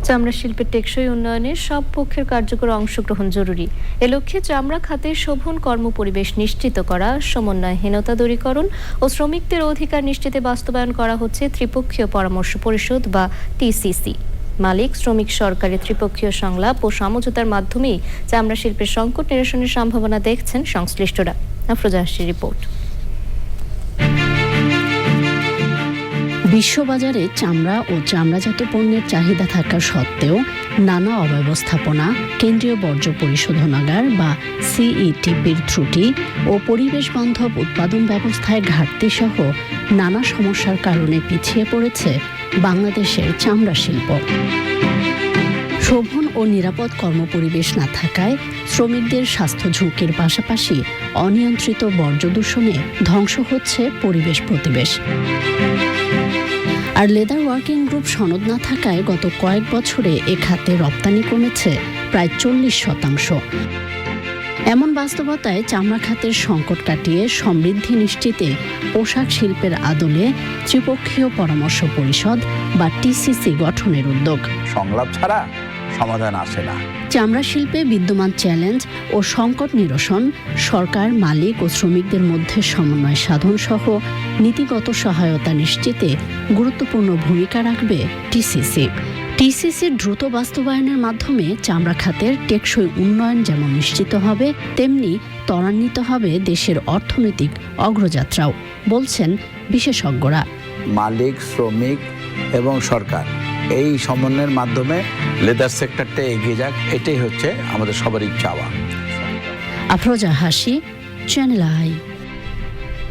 চামড়া শিল্পের টেকসই উন্নয়নে সব পক্ষের কার্যকর অংশগ্রহণ জরুরি। এ লক্ষ্যে চামড়া খাতে শোভন কর্মপরিবেশ নিশ্চিত করা, সমন্বয়হীনতা দূরীকরণ ও শ্রমিকদের অধিকার নিশ্চিতে বাস্তবায়ন করা হচ্ছে ত্রিপক্ষীয় পরামর্শ পরিষদ বা টিসিসি। মালিক শ্রমিক সরকারের ত্রিপক্ষীয় সংলাপ ও সমঝোতার মাধ্যমেই চামড়া শিল্পের সংকট নিরসনের সম্ভাবনা দেখছেন সংশ্লিষ্টরা। আফরোজা হাসির রিপোর্ট। বিশ্ববাজারে চামড়া ও চামড়াজাত পণ্যের চাহিদা থাকা সত্ত্বেও নানা অব্যবস্থাপনা, কেন্দ্রীয় বর্জ্য পরিশোধনাগার বা সিইটিপির ত্রুটি ও পরিবেশ বান্ধব উৎপাদন ব্যবস্থায় ঘাটতি সহ নানা সমস্যার কারণে পিছিয়ে পড়েছে বাংলাদেশের চামড়া শিল্প। শোভন ও নিরাপদ কর্মপরিবেশ না থাকায় শ্রমিকদের স্বাস্থ্য ঝুঁকির পাশাপাশি অনিয়ন্ত্রিত বর্জ্য দূষণে ধ্বংস হচ্ছে পরিবেশ প্রতিবেশ। আর লেদার ওয়ার্কিং গ্রুপ সনদ না থাকায় গত কয়েক বছরে এ খাতে রপ্তানি কমেছে প্রায় 40%। এমন বাস্তবতায় চামড়া খাতের সংকট কাটিয়ে সমৃদ্ধি নিশ্চিতে পোশাক শিল্পের আদলে ত্রিপক্ষীয় পরামর্শ পরিষদ বা টিসিসি গঠনের উদ্যোগ। সংলাপ ছাড়া সমাধান আসে না। চামড়া শিল্পে বিদ্যমান চ্যালেঞ্জ ও সংকট নিরসন, সরকার, মালিক ও শ্রমিকদের মধ্যে সমন্বয় সাধন সহ নীতিগত সহায়তা নিশ্চিতে গুরুত্বপূর্ণ ভূমিকা রাখবে টিসিসি। টিসিসির দ্রুত বাস্তবায়নের মাধ্যমে চামড়া খাতের টেকসই উন্নয়ন যেমন নিশ্চিত হবে, তেমনি ত্বরান্বিত হবে দেশের অর্থনৈতিক অগ্রযাত্রাও, বলছেন বিশেষজ্ঞরা। মালিক, শ্রমিক এবং সরকার এই সমন্বয়ের মাধ্যমে লেদার সেক্টরটা এগিয়ে যাক, এটাই হচ্ছে আমাদের সবারই চাওয়া। আফরোজা হাসি, চ্যানেল আই।